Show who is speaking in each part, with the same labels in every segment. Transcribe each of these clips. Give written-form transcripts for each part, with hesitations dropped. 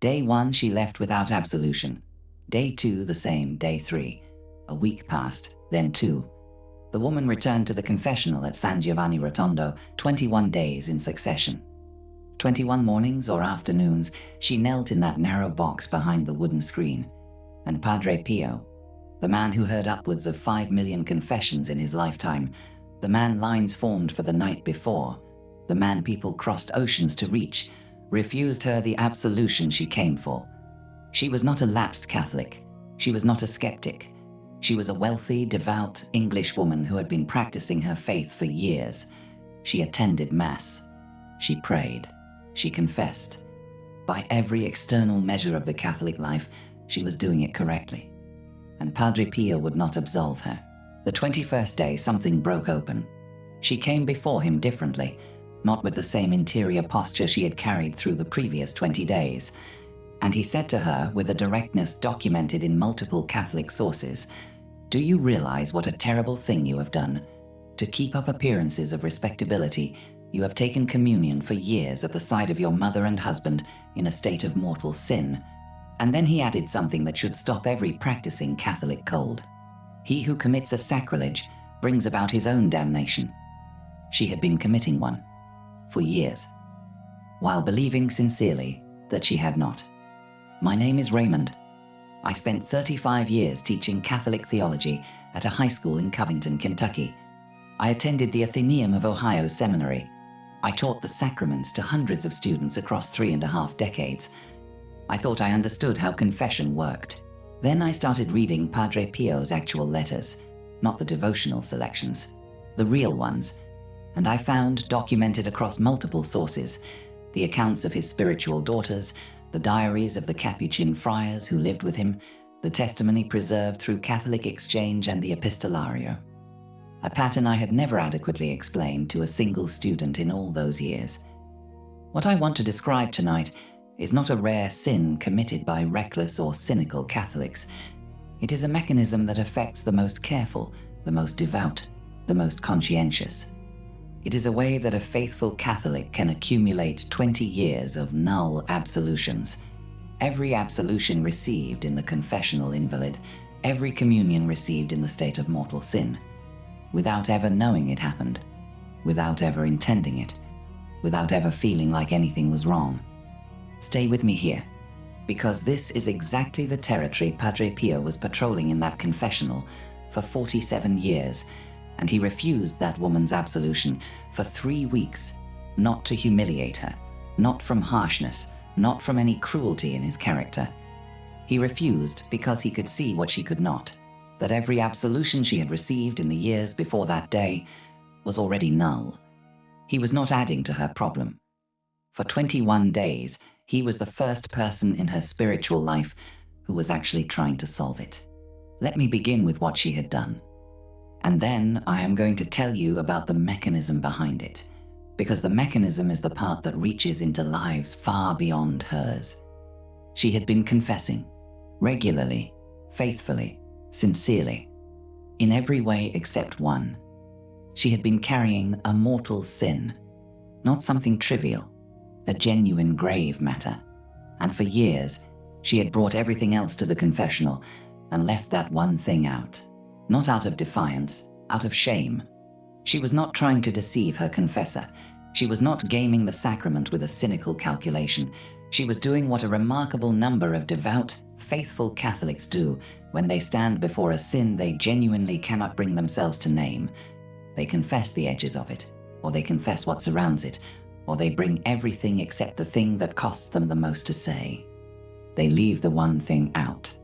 Speaker 1: Day 1, she left without absolution. Day 2, the same. Day 3. A week passed, then 2. The woman returned to the confessional at San Giovanni Rotondo 21 days in succession. 21 mornings or afternoons, she knelt in that narrow box behind the wooden screen, and Padre Pio, the man who heard upwards of 5 million confessions in his lifetime, the man lines formed for the night before, the man people crossed oceans to reach, refused her the absolution she came for. She was not a lapsed Catholic. She was not a skeptic. She was a wealthy, devout English woman who had been practicing her faith for years. She attended Mass. She prayed. She confessed. By every external measure of the Catholic life, she was doing it correctly. And Padre Pio would not absolve her. The 21st day, something broke open. She came before him differently, not with the same interior posture she had carried through the previous 20 days. And he said to her, with a directness documented in multiple Catholic sources, "Do you realize what a terrible thing you have done? To keep up appearances of respectability, you have taken communion for years at the side of your mother and husband in a state of mortal sin." And then he added something that should stop every practicing Catholic cold. He who commits a sacrilege brings about his own damnation. She had been committing one for years, while believing sincerely that she had not. My name is Raymond. I spent 35 years teaching Catholic theology at a high school in Covington, Kentucky. I attended the Athenaeum of Ohio Seminary. I taught the sacraments to hundreds of students across 3.5 decades. I thought I understood how confession worked. Then I started reading Padre Pio's actual letters, not the devotional selections, the real ones, and I found, documented across multiple sources, the accounts of his spiritual daughters, the diaries of the Capuchin friars who lived with him, the testimony preserved through Catholic exchange and the epistolario. A pattern I had never adequately explained to a single student in all those years. What I want to describe tonight is not a rare sin committed by reckless or cynical Catholics. It is a mechanism that affects the most careful, the most devout, the most conscientious. It is a way that a faithful Catholic can accumulate 20 years of null absolutions. Every absolution received in the confessional invalid, every communion received in the state of mortal sin, without ever knowing it happened, without ever intending it, without ever feeling like anything was wrong. Stay with me here, because this is exactly the territory Padre Pio was patrolling in that confessional for 47 years, and he refused that woman's absolution for 3 weeks, not to humiliate her, not from harshness, not from any cruelty in his character. He refused because he could see what she could not, that every absolution she had received in the years before that day was already null. He was not adding to her problem. For 21 days, he was the first person in her spiritual life who was actually trying to solve it. Let me begin with what she had done. And then I am going to tell you about the mechanism behind it, because the mechanism is the part that reaches into lives far beyond hers. She had been confessing, regularly, faithfully, sincerely, in every way except one. She had been carrying a mortal sin, not something trivial, a genuine grave matter, and for years she had brought everything else to the confessional and left that one thing out, not out of defiance, out of shame. She was not trying to deceive her confessor. She was not gaming the sacrament with a cynical calculation. She was doing what a remarkable number of devout, faithful Catholics do when they stand before a sin they genuinely cannot bring themselves to name. They confess the edges of it, or they confess what surrounds it, or they bring everything except the thing that costs them the most to say. They leave the one thing out.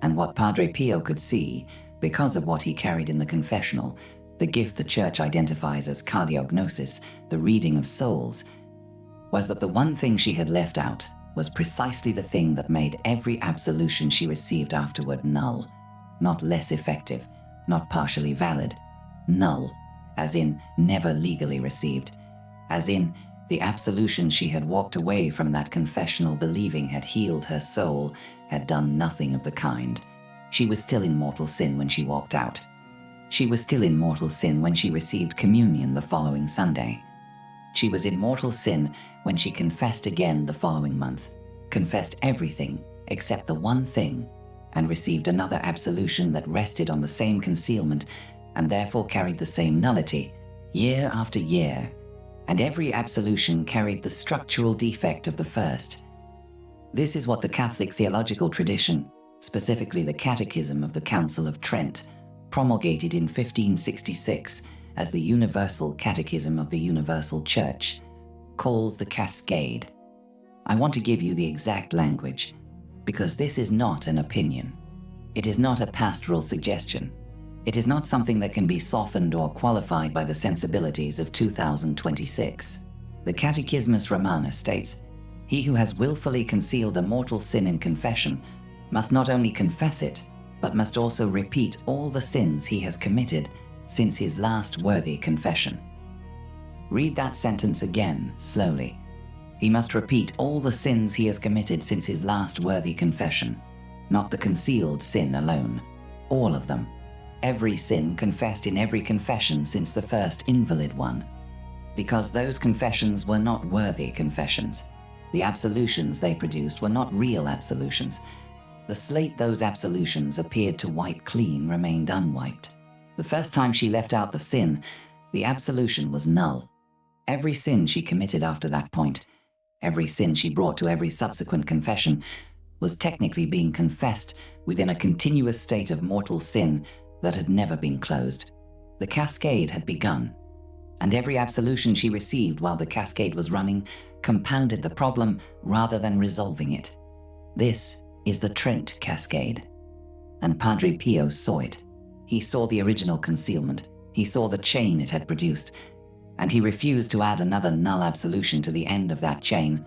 Speaker 1: And what Padre Pio could see, because of what he carried in the confessional, the gift the Church identifies as cardiognosis, the reading of souls, was that the one thing she had left out was precisely the thing that made every absolution she received afterward null, not less effective, not partially valid, null, as in never legally received, as in the absolution she had walked away from that confessional believing had healed her soul, had done nothing of the kind. She was still in mortal sin when she walked out. She was still in mortal sin when she received communion the following Sunday. She was in mortal sin when she confessed again the following month. confessed everything except the one thing, and received another absolution that rested on the same concealment and therefore carried the same nullity, year after year, and every absolution carried the structural defect of the first. This is what the Catholic theological tradition, specifically the Catechism of the Council of Trent, promulgated in 1566 as the Universal Catechism of the Universal Church, calls the cascade. I want to give you the exact language, because this is not an opinion. It is not a pastoral suggestion. It is not something that can be softened or qualified by the sensibilities of 2026. The Catechismus Romanus states, "He who has willfully concealed a mortal sin in confession must not only confess it, but must also repeat all the sins he has committed since his last worthy confession." Read that sentence again, slowly. He must repeat all the sins he has committed since his last worthy confession, not the concealed sin alone, all of them. Every sin confessed in every confession since the first invalid one, because those confessions were not worthy confessions. The absolutions they produced were not real absolutions. The slate those absolutions appeared to wipe clean remained unwiped. The first time she left out the sin, the absolution was null. Every sin she committed after that point, every sin she brought to every subsequent confession, was technically being confessed within a continuous state of mortal sin that had never been closed. The cascade had begun, and every absolution she received while the cascade was running compounded the problem rather than resolving it. This is the Trent cascade. And Padre Pio saw it. He saw the original concealment. He saw the chain it had produced, and he refused to add another null absolution to the end of that chain,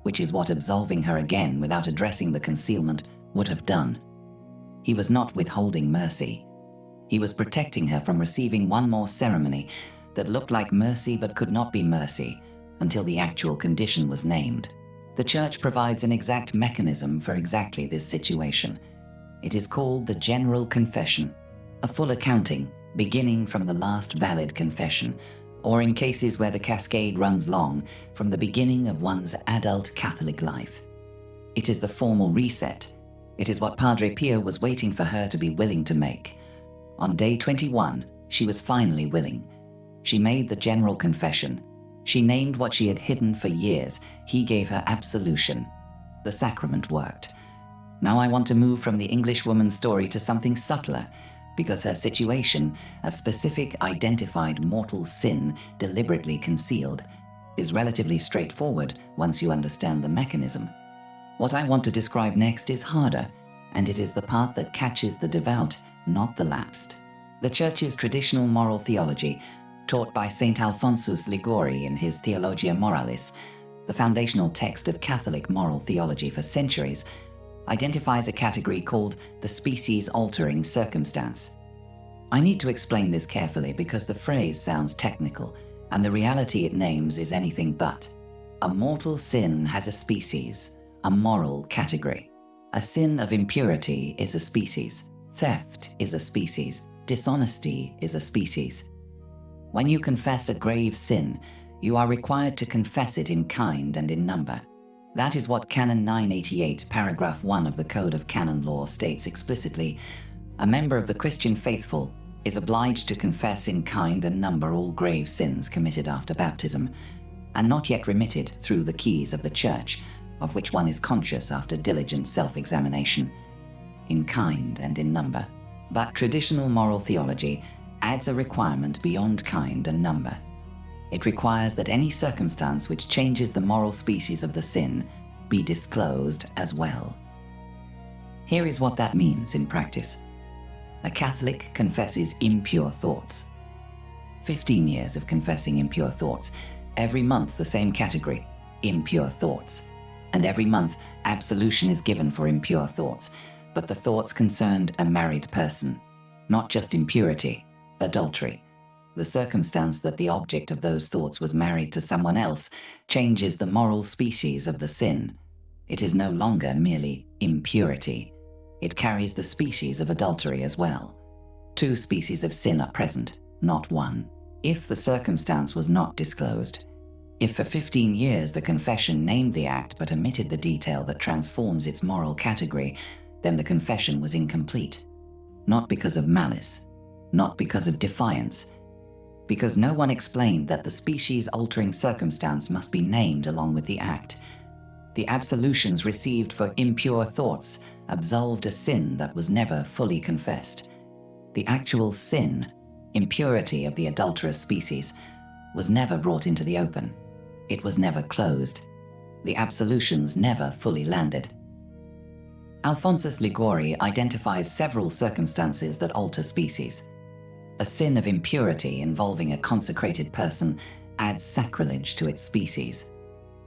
Speaker 1: which is what absolving her again without addressing the concealment would have done. He was not withholding mercy. He was protecting her from receiving one more ceremony that looked like mercy but could not be mercy until the actual condition was named. The Church provides an exact mechanism for exactly this situation. It is called the General Confession, a full accounting beginning from the last valid confession, or in cases where the cascade runs long, from the beginning of one's adult Catholic life. It is the formal reset. It is what Padre Pio was waiting for her to be willing to make. On day 21, she was finally willing. She made the general confession. She named what she had hidden for years. He gave her absolution. The sacrament worked. Now I want to move from the Englishwoman's story to something subtler, because her situation, a specific identified mortal sin deliberately concealed, is relatively straightforward once you understand the mechanism. What I want to describe next is harder, and it is the part that catches the devout, not the lapsed. The Church's traditional moral theology, taught by St. Alphonsus Liguori in his Theologia Moralis, the foundational text of Catholic moral theology for centuries, identifies a category called the species-altering circumstance. I need to explain this carefully because the phrase sounds technical, and the reality it names is anything but. A mortal sin has a species, a moral category. A sin of impurity is a species. Theft is a species. Dishonesty is a species. When you confess a grave sin, you are required to confess it in kind and in number. That is what Canon 988, paragraph 1 of the Code of Canon Law states explicitly. A member of the Christian faithful is obliged to confess in kind and number all grave sins committed after baptism, and not yet remitted through the keys of the Church, of which one is conscious after diligent self-examination, in kind and in number. But traditional moral theology adds a requirement beyond kind and number. It requires that any circumstance which changes the moral species of the sin be disclosed as well. Here is what that means in practice. A Catholic confesses impure thoughts. 15 years of confessing impure thoughts. Every month the same category, impure thoughts. And every month absolution is given for impure thoughts, but the thoughts concerned a married person, not just impurity, adultery. The circumstance that the object of those thoughts was married to someone else changes the moral species of the sin. It is no longer merely impurity. It carries the species of adultery as well. Two species of sin are present, not one. If the circumstance was not disclosed, If for 15 years the confession named the act but omitted the detail that transforms its moral category, then the confession was incomplete. Not because of malice, not because of defiance, because no one explained that the species-altering circumstance must be named along with the act. The absolutions received for impure thoughts absolved a sin that was never fully confessed. The actual sin, impurity of the adulterous species, was never brought into the open. It was never closed. The absolutions never fully landed. Alphonsus Liguori identifies several circumstances that alter species. A sin of impurity involving a consecrated person adds sacrilege to its species.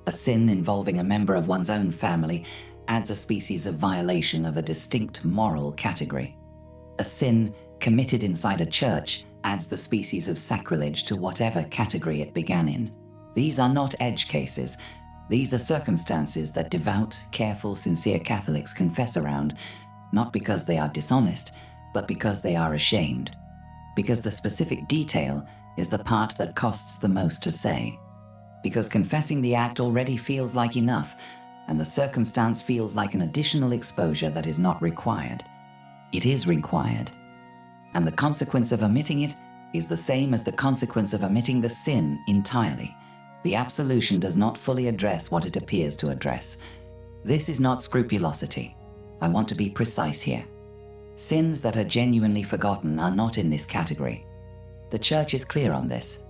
Speaker 1: A sin involving a member of one's own family adds a species of violation of a distinct moral category. A sin committed inside a church adds the species of sacrilege to whatever category it began in. These are not edge cases. These are circumstances that devout, careful, sincere Catholics confess around, not because they are dishonest, but because they are ashamed. Because the specific detail is the part that costs the most to say. Because confessing the act already feels like enough, and the circumstance feels like an additional exposure that is not required. It is required. And the consequence of omitting it is the same as the consequence of omitting the sin entirely. The absolution does not fully address what it appears to address. This is not scrupulosity. I want to be precise here. Sins that are genuinely forgotten are not in this category. The Church is clear on this.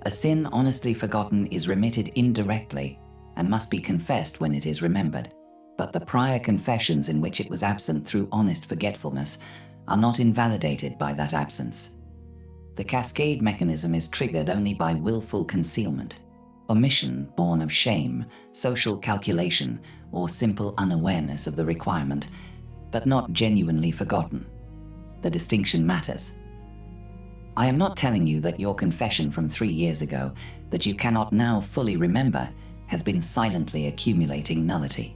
Speaker 1: A sin honestly forgotten is remitted indirectly and must be confessed when it is remembered. But the prior confessions in which it was absent through honest forgetfulness are not invalidated by that absence. The cascade mechanism is triggered only by willful concealment, omission born of shame, social calculation, or simple unawareness of the requirement, but not genuinely forgotten. The distinction matters. I am not telling you that your confession from 3 years ago, that you cannot now fully remember, has been silently accumulating nullity.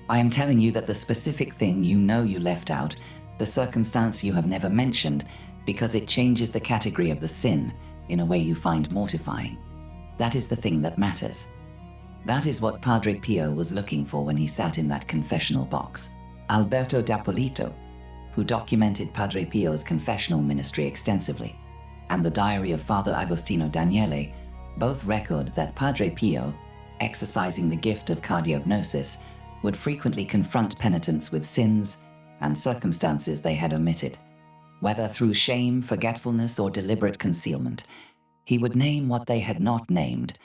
Speaker 1: I am telling you that the specific thing you know you left out, the circumstance you have never mentioned, because it changes the category of the sin in a way you find mortifying. That is the thing that matters. That is what Padre Pio was looking for when he sat in that confessional box. Alberto d'Appolito, who documented Padre Pio's confessional ministry extensively, and the diary of Father Agostino Daniele, both record that Padre Pio, exercising the gift of cardiognosis, would frequently confront penitents with sins and circumstances they had omitted. Whether through shame, forgetfulness, or deliberate concealment, he would name what they had not named,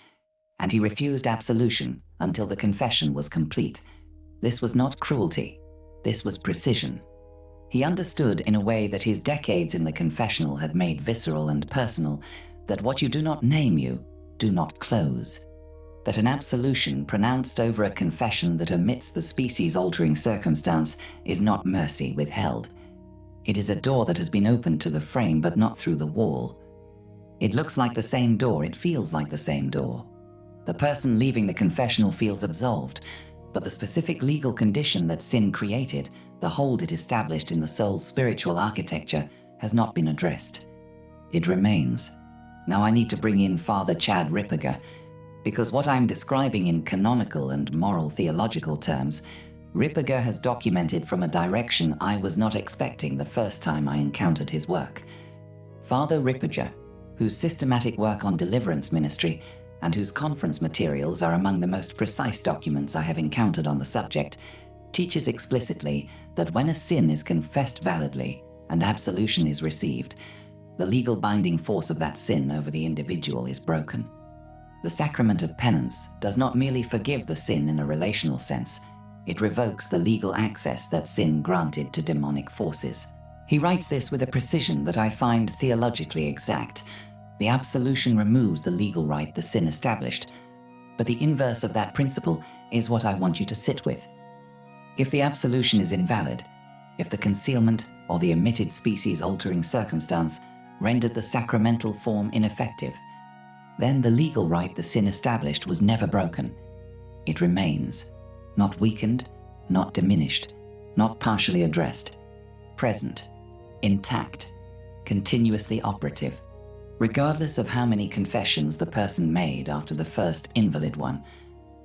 Speaker 1: and he refused absolution until the confession was complete. This was not cruelty. This was precision. He understood in a way that his decades in the confessional had made visceral and personal that what you do not name you, do not close. That an absolution pronounced over a confession that omits the species-altering circumstance is not mercy withheld. It is a door that has been opened to the frame but not through the wall. It looks like the same door, it feels like the same door. The person leaving the confessional feels absolved, but the specific legal condition that sin created, the hold it established in the soul's spiritual architecture, has not been addressed. It remains. Now I need to bring in Father Chad Ripperger, because what I'm describing in canonical and moral theological terms, Ripperger has documented from a direction I was not expecting the first time I encountered his work. Father Ripperger, whose systematic work on deliverance ministry and whose conference materials are among the most precise documents I have encountered on the subject, teaches explicitly that when a sin is confessed validly and absolution is received, the legal binding force of that sin over the individual is broken. The sacrament of penance does not merely forgive the sin in a relational sense, it revokes the legal access that sin granted to demonic forces. He writes this with a precision that I find theologically exact. The absolution removes the legal right the sin established, but the inverse of that principle is what I want you to sit with. If the absolution is invalid, if the concealment or the omitted species-altering circumstance rendered the sacramental form ineffective, then the legal right the sin established was never broken. It remains, not weakened, not diminished, not partially addressed, present, intact, continuously operative, regardless of how many confessions the person made after the first invalid one,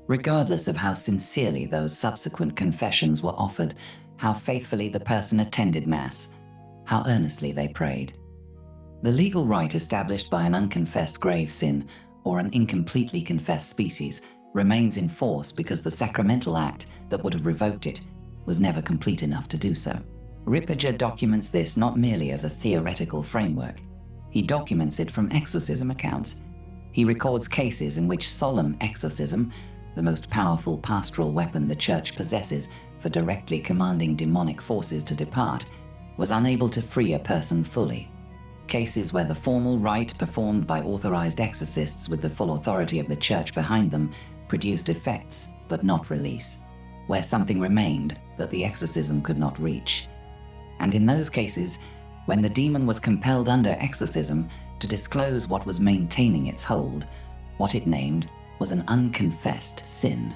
Speaker 1: regardless of how sincerely those subsequent confessions were offered, how faithfully the person attended Mass, how earnestly they prayed. The legal right established by an unconfessed grave sin or an incompletely confessed species remains in force because the sacramental act that would have revoked it was never complete enough to do so. Ripperger documents this not merely as a theoretical framework. He documents it from exorcism accounts. He records cases in which solemn exorcism, the most powerful pastoral weapon the Church possesses for directly commanding demonic forces to depart, was unable to free a person fully. Cases where the formal rite performed by authorized exorcists with the full authority of the Church behind them produced effects but not release, where something remained that the exorcism could not reach. And in those cases, when the demon was compelled under exorcism to disclose what was maintaining its hold, what it named was an unconfessed sin,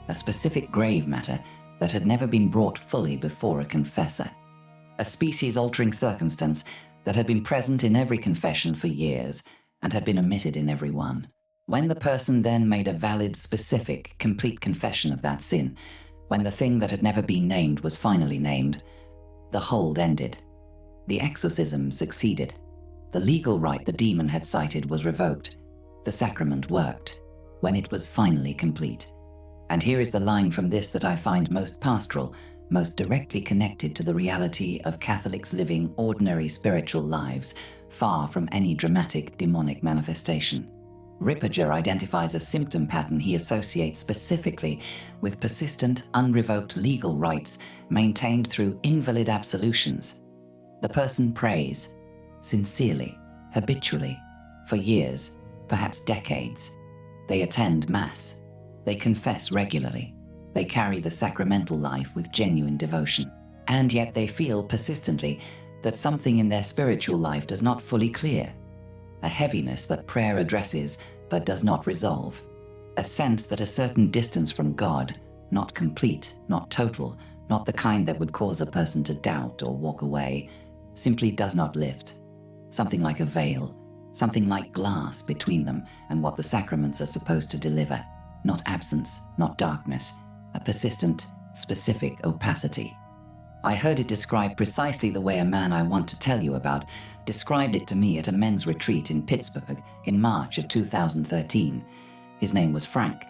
Speaker 1: a specific grave matter that had never been brought fully before a confessor, a species-altering circumstance that had been present in every confession for years and had been omitted in every one. When the person then made a valid, specific, complete confession of that sin, when the thing that had never been named was finally named, the hold ended. The exorcism succeeded. The legal right the demon had cited was revoked. The sacrament worked, when it was finally complete. And here is the line from this that I find most pastoral, most directly connected to the reality of Catholics living ordinary spiritual lives, far from any dramatic demonic manifestation. Ripperger identifies a symptom pattern he associates specifically with persistent, unrevoked legal rights maintained through invalid absolutions. The person prays, sincerely, habitually, for years, perhaps decades. They attend Mass. They confess regularly. They carry the sacramental life with genuine devotion. And yet they feel persistently that something in their spiritual life does not fully clear. A heaviness that prayer addresses but does not resolve. A sense that a certain distance from God, not complete, not total, not the kind that would cause a person to doubt or walk away, simply does not lift. Something like a veil, something like glass between them and what the sacraments are supposed to deliver. Not absence, not darkness, a persistent, specific opacity. I heard it described precisely the way a man I want to tell you about described it to me at a men's retreat in Pittsburgh in March of 2013. His name was Frank.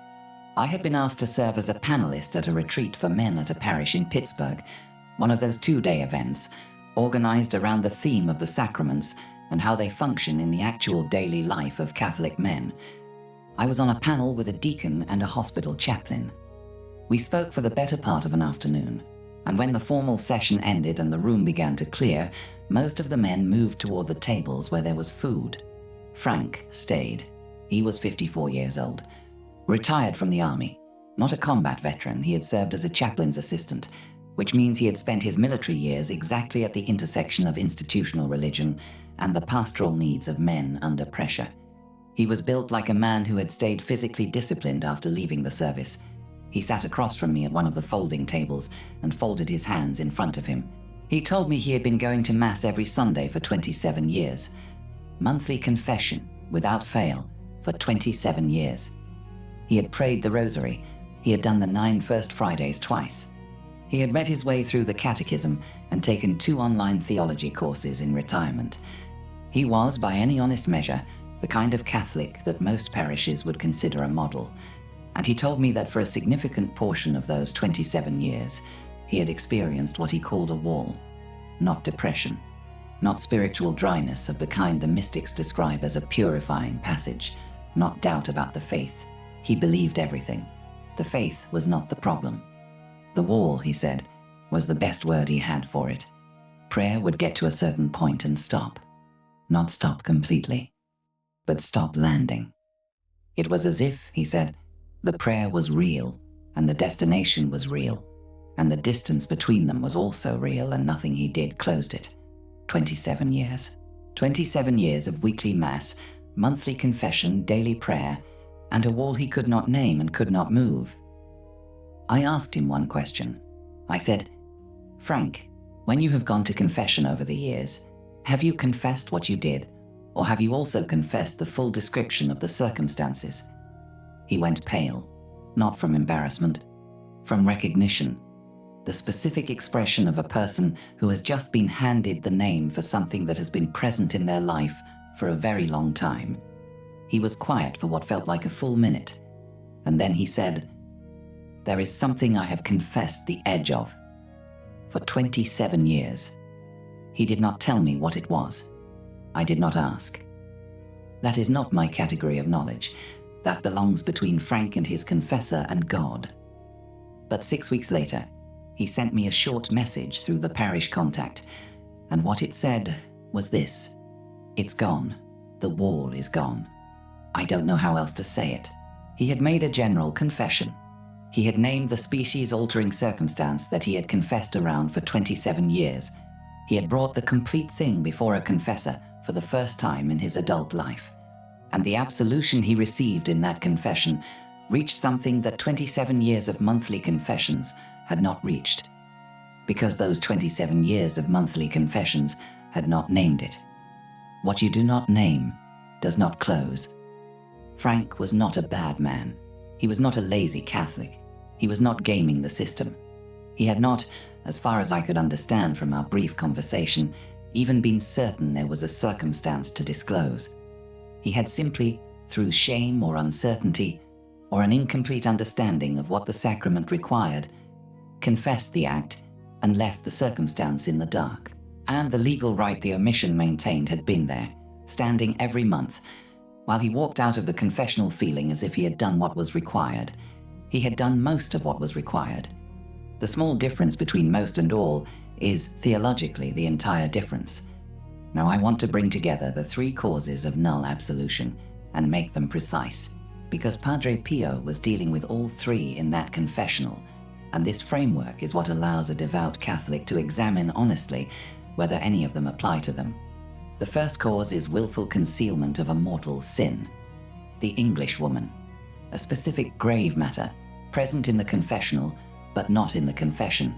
Speaker 1: I had been asked to serve as a panelist at a retreat for men at a parish in Pittsburgh, one of those two-day events, organized around the theme of the sacraments and how they function in the actual daily life of Catholic men. I was on a panel with a deacon and a hospital chaplain. We spoke for the better part of an afternoon, and when the formal session ended and the room began to clear, most of the men moved toward the tables where there was food. Frank stayed. He was 54 years old, retired from the army. Not a combat veteran, he had served as a chaplain's assistant, which means he had spent his military years exactly at the intersection of institutional religion and the pastoral needs of men under pressure. He was built like a man who had stayed physically disciplined after leaving the service. He sat across from me at one of the folding tables and folded his hands in front of him. He told me he had been going to Mass every Sunday for 27 years. Monthly confession, without fail, for 27 years. He had prayed the Rosary. He had done the 9 First Fridays twice. He had read his way through the Catechism and taken 2 online theology courses in retirement. He was, by any honest measure, the kind of Catholic that most parishes would consider a model. And he told me that for a significant portion of those 27 years, he had experienced what he called a wall. Not depression, not spiritual dryness of the kind the mystics describe as a purifying passage, not doubt about the faith. He believed everything. The faith was not the problem. The wall, he said, was the best word he had for it. Prayer would get to a certain point and stop. Not stop completely, but stop landing. It was as if, he said, the prayer was real, and the destination was real, and the distance between them was also real, and nothing he did closed it. 27 years. 27 years of weekly Mass, monthly confession, daily prayer, and a wall he could not name and could not move. I asked him one question. I said, "Frank, when you have gone to confession over the years, have you confessed what you did, Or have you also confessed the full description of the circumstances? He went pale, not from embarrassment, from recognition, the specific expression of a person who has just been handed the name for something that has been present in their life for a very long time. He was quiet for what felt like a full minute, and then he said, "There is something I have confessed the edge of for 27 years. He did not tell me what it was. I did not ask. That is not my category of knowledge. That belongs between Frank and his confessor and God." But 6 weeks later, he sent me a short message through the parish contact, and what it said was this: "It's gone. The wall is gone." I don't know how else to say it. He had made a general confession. He had named the species-altering circumstance that he had confessed around for 27 years. He had brought the complete thing before a confessor for the first time in his adult life. And the absolution he received in that confession reached something that 27 years of monthly confessions had not reached, because those 27 years of monthly confessions had not named it. What you do not name does not close. Frank was not a bad man. He was not a lazy Catholic. He was not gaming the system. He had not, as far as I could understand from our brief conversation, even been certain there was a circumstance to disclose. He had simply, through shame or uncertainty, or an incomplete understanding of what the sacrament required, confessed the act and left the circumstance in the dark. And the legal right the omission maintained had been there, standing every month, while he walked out of the confessional feeling as if he had done what was required. He had done most of what was required. The small difference between most and all is, theologically, the entire difference. Now I want to bring together the three causes of null absolution and make them precise, because Padre Pio was dealing with all three in that confessional, and this framework is what allows a devout Catholic to examine honestly whether any of them apply to them. The first cause is willful concealment of a mortal sin. The English woman, a specific grave matter, present in the confessional, but not in the confession.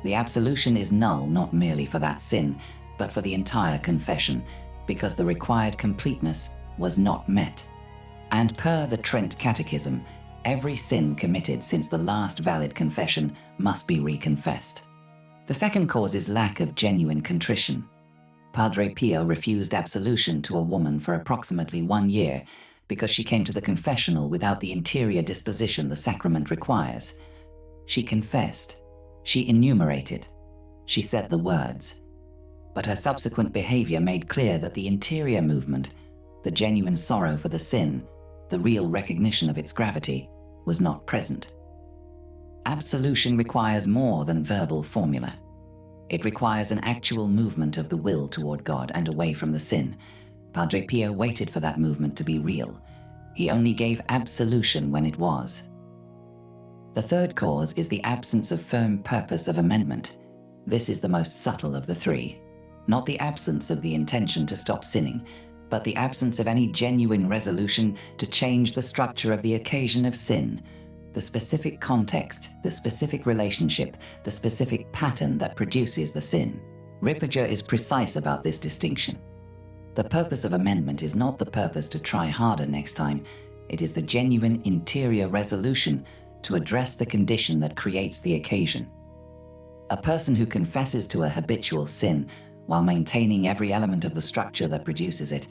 Speaker 1: The absolution is null not merely for that sin, but for the entire confession, because the required completeness was not met. And per the Trent Catechism, every sin committed since the last valid confession must be reconfessed. The second cause is lack of genuine contrition. Padre Pio refused absolution to a woman for approximately 1 year because she came to the confessional without the interior disposition the sacrament requires. She confessed. She enumerated. She said the words. But her subsequent behavior made clear that the interior movement, the genuine sorrow for the sin, the real recognition of its gravity, was not present. Absolution requires more than verbal formula. It requires an actual movement of the will toward God and away from the sin. Padre Pio waited for that movement to be real. He only gave absolution when it was. The third cause is the absence of firm purpose of amendment. This is the most subtle of the three. Not the absence of the intention to stop sinning, but the absence of any genuine resolution to change the structure of the occasion of sin, the specific context, the specific relationship, the specific pattern that produces the sin. Ripperger is precise about this distinction. The purpose of amendment is not the purpose to try harder next time. It is the genuine interior resolution to address the condition that creates the occasion. A person who confesses to a habitual sin while maintaining every element of the structure that produces it,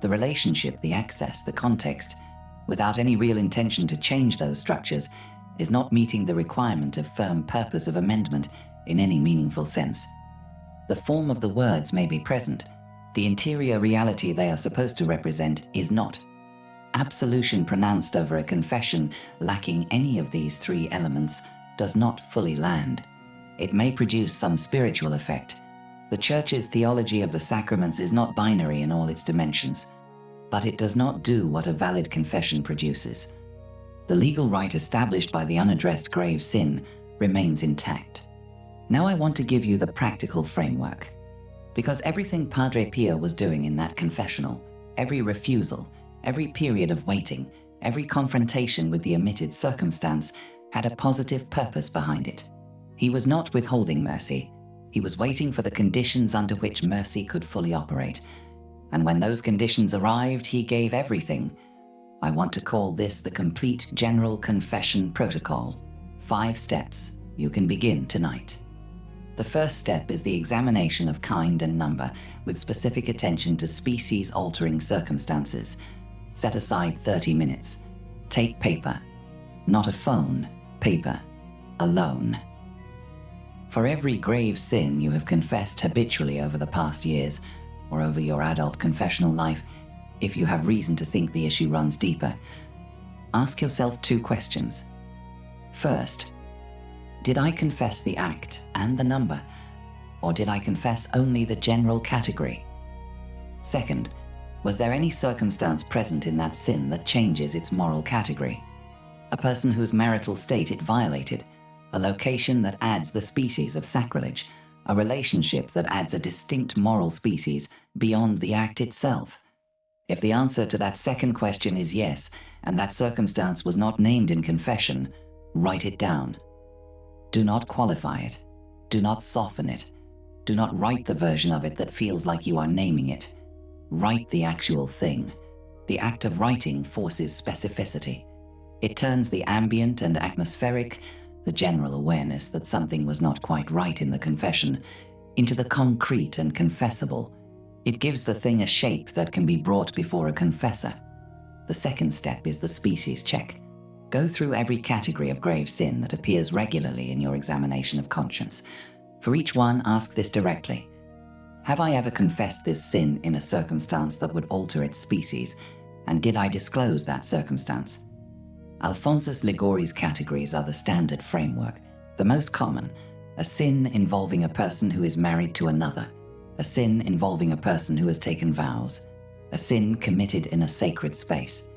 Speaker 1: the relationship, the access, the context, without any real intention to change those structures, is not meeting the requirement of firm purpose of amendment in any meaningful sense. The form of the words may be present. The interior reality they are supposed to represent is not. Absolution pronounced over a confession lacking any of these three elements does not fully land. It may produce some spiritual effect. The Church's theology of the sacraments is not binary in all its dimensions, but it does not do what a valid confession produces. The legal right established by the unaddressed grave sin remains intact. Now I want to give you the practical framework, because everything Padre Pio was doing in that confessional, every refusal, every period of waiting, every confrontation with the omitted circumstance had a positive purpose behind it. He was not withholding mercy. He was waiting for the conditions under which mercy could fully operate. And when those conditions arrived, he gave everything. I want to call this the complete general confession protocol. 5 steps. You can begin tonight. The first step is the examination of kind and number, with specific attention to species-altering circumstances. Set aside 30 minutes. Take paper. Not a phone, paper. Alone. For every grave sin you have confessed habitually over the past years, or over your adult confessional life, if you have reason to think the issue runs deeper, ask yourself 2 questions. First, did I confess the act and the number, or did I confess only the general category? Second, was there any circumstance present in that sin that changes its moral category? A person whose marital state it violated, a location that adds the species of sacrilege, a relationship that adds a distinct moral species beyond the act itself? If the answer to that second question is yes, and that circumstance was not named in confession, write it down. Do not qualify it. Do not soften it. Do not write the version of it that feels like you are naming it. Write the actual thing. The act of writing forces specificity. It turns the ambient and atmospheric, the general awareness that something was not quite right in the confession, into the concrete and confessable. It gives the thing a shape that can be brought before a confessor. The second step is the species check. Go through every category of grave sin that appears regularly in your examination of conscience. For each one, ask this directly. Have I ever confessed this sin in a circumstance that would alter its species, and did I disclose that circumstance? Alphonsus Liguori's categories are the standard framework. The most common, a sin involving a person who is married to another, a sin involving a person who has taken vows, a sin committed in a sacred space,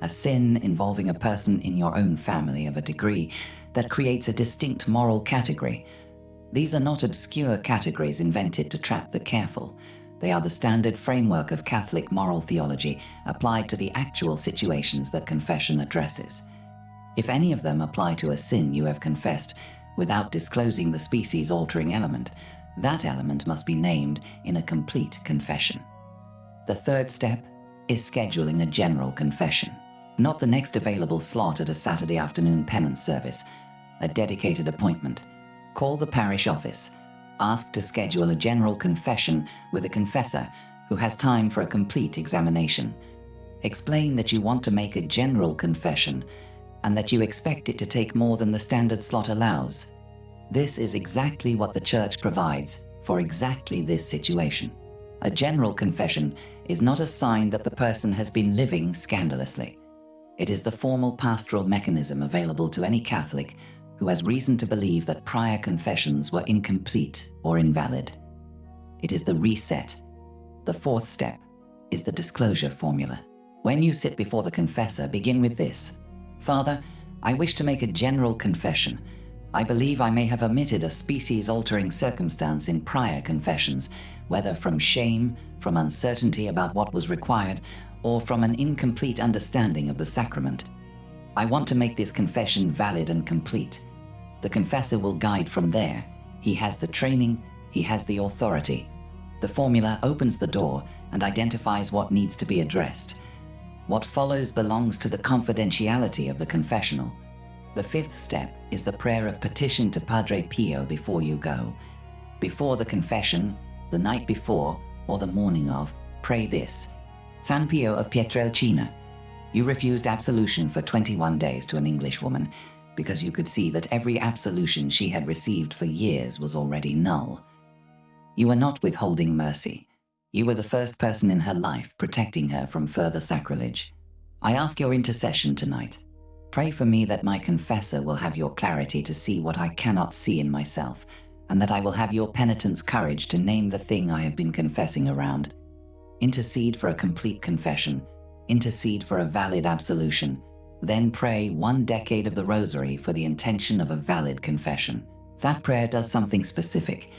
Speaker 1: a sin involving a person in your own family of a degree that creates a distinct moral category. These are not obscure categories invented to trap the careful. They are the standard framework of Catholic moral theology applied to the actual situations that confession addresses. If any of them apply to a sin you have confessed without disclosing the species-altering element, that element must be named in a complete confession. The third step is scheduling a general confession. Not the next available slot at a Saturday afternoon penance service, a dedicated appointment. Call the parish office. Ask to schedule a general confession with a confessor who has time for a complete examination. Explain that you want to make a general confession and that you expect it to take more than the standard slot allows. This is exactly what the Church provides for exactly this situation. A general confession is not a sign that the person has been living scandalously. It is the formal pastoral mechanism available to any Catholic who has reason to believe that prior confessions were incomplete or invalid. It is the reset. The fourth step is the disclosure formula. When you sit before the confessor, begin with this. Father, I wish to make a general confession. I believe I may have omitted a species-altering circumstance in prior confessions, whether from shame, from uncertainty about what was required, or from an incomplete understanding of the sacrament. I want to make this confession valid and complete. The confessor will guide from there. He has the training, he has the authority. The formula opens the door and identifies what needs to be addressed. What follows belongs to the confidentiality of the confessional. The fifth step is the prayer of petition to Padre Pio before you go. Before the confession, the night before, or the morning of, pray this. San Pio of Pietrelcina, you refused absolution for 21 days to an English woman because you could see that every absolution she had received for years was already null. You were not withholding mercy. You were the first person in her life protecting her from further sacrilege. I ask your intercession tonight. Pray for me that my confessor will have your clarity to see what I cannot see in myself, and that I will have your penitent's courage to name the thing I have been confessing around. Intercede for a complete confession. Intercede for a valid absolution. Then pray 1 decade of the Rosary for the intention of a valid confession. That prayer does something specific.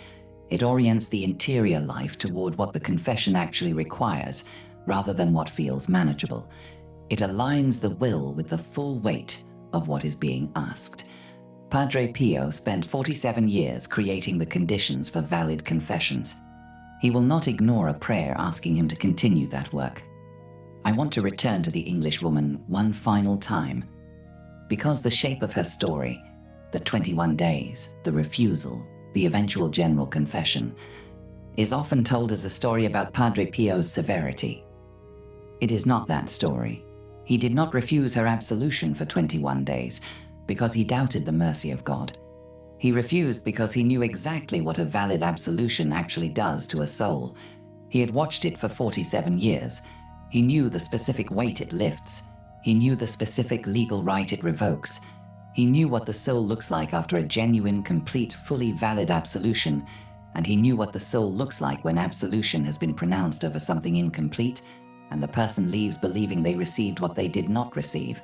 Speaker 1: It orients the interior life toward what the confession actually requires, rather than what feels manageable. It aligns the will with the full weight of what is being asked. Padre Pio spent 47 years creating the conditions for valid confessions. He will not ignore a prayer asking him to continue that work. I want to return to the English woman one final time, because the shape of her story, the 21 days, the refusal, the eventual general confession, is often told as a story about Padre Pio's severity. It is not that story. He did not refuse her absolution for 21 days because he doubted the mercy of God. He refused because he knew exactly what a valid absolution actually does to a soul. He had watched it for 47 years. He knew the specific weight it lifts. He knew the specific legal right it revokes. He knew what the soul looks like after a genuine, complete, fully valid absolution, and he knew what the soul looks like when absolution has been pronounced over something incomplete, and the person leaves believing they received what they did not receive.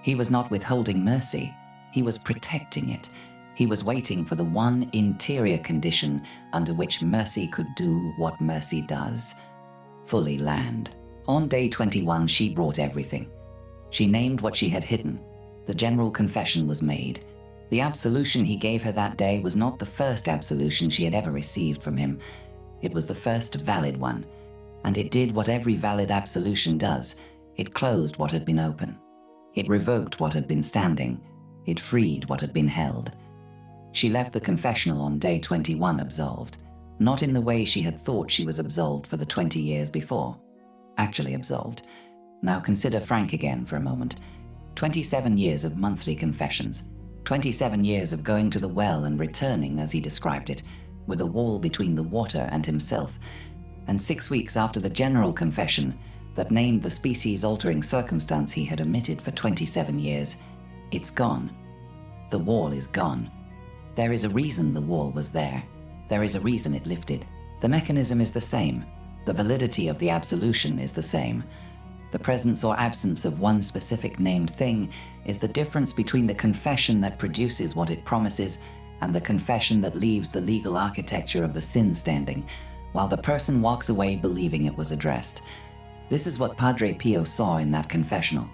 Speaker 1: He was not withholding mercy. He was protecting it. He was waiting for the one interior condition under which mercy could do what mercy does: fully land. On day 21, she brought everything. She named what she had hidden. The general confession was made. The absolution he gave her that day was not the first absolution she had ever received from him. It was the first valid one, and it did what every valid absolution does. It closed what had been open. It revoked what had been standing. It freed what had been held. She left the confessional on day 21 absolved, not in the way she had thought she was absolved for the 20 years before. Actually absolved. Now consider Frank again for a moment. 27 years of monthly confessions. 27 years of going to the well and returning, as he described it, with a wall between the water and himself. And 6 weeks after the general confession that named the species-altering circumstance he had omitted for 27 years, it's gone. The wall is gone. There is a reason the wall was there. There is a reason it lifted. The mechanism is the same. The validity of the absolution is the same. The presence or absence of one specific named thing is the difference between the confession that produces what it promises and the confession that leaves the legal architecture of the sin standing, while the person walks away believing it was addressed. This is what Padre Pio saw in that confessional.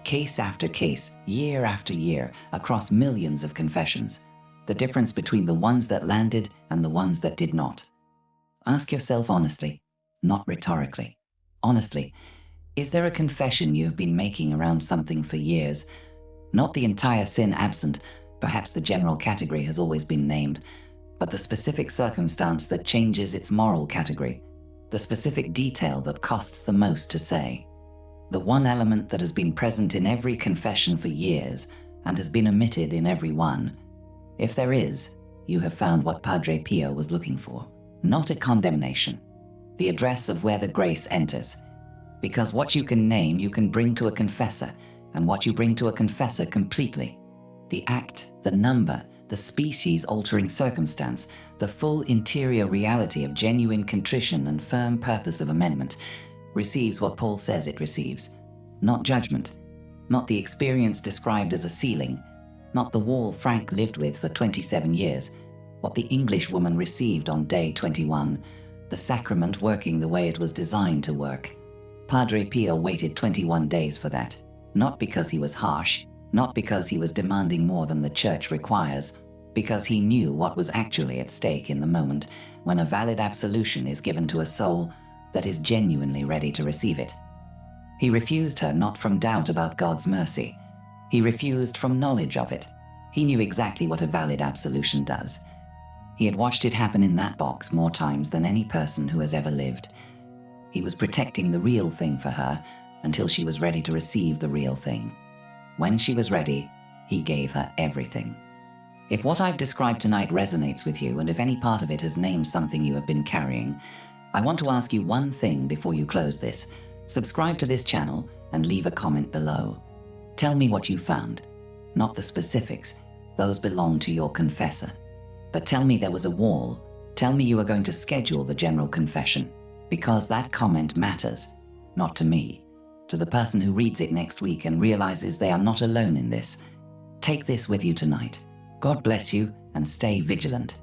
Speaker 1: Case after case, year after year, across millions of confessions. The difference between the ones that landed and the ones that did not. Ask yourself honestly, not rhetorically. Honestly, is there a confession you have been making around something for years? Not the entire sin absent, perhaps the general category has always been named, but the specific circumstance that changes its moral category, the specific detail that costs the most to say. The one element that has been present in every confession for years and has been omitted in every one. If there is, you have found what Padre Pio was looking for. Not a condemnation. The address of where the grace enters. Because what you can name, you can bring to a confessor, and what you bring to a confessor completely. The act, the number, the species-altering circumstance, the full interior reality of genuine contrition and firm purpose of amendment, receives what Paul says it receives. Not judgment. Not the experience described as a ceiling. Not the wall Frank lived with for 27 years. What the English woman received on day 21. The sacrament working the way it was designed to work. Padre Pio waited 21 days for that. Not because he was harsh. Not because he was demanding more than the Church requires. Because he knew what was actually at stake in the moment when a valid absolution is given to a soul that is genuinely ready to receive it. He refused her not from doubt about God's mercy. He refused from knowledge of it. He knew exactly what a valid absolution does. He had watched it happen in that box more times than any person who has ever lived. He was protecting the real thing for her until she was ready to receive the real thing. When she was ready, he gave her everything. If what I've described tonight resonates with you, and if any part of it has named something you have been carrying, I want to ask you one thing before you close this. Subscribe to this channel and leave a comment below. Tell me what you found. Not the specifics. Those belong to your confessor. But tell me there was a wall. Tell me you are going to schedule the general confession. Because that comment matters. Not to me. To the person who reads it next week and realizes they are not alone in this. Take this with you tonight. God bless you and stay vigilant.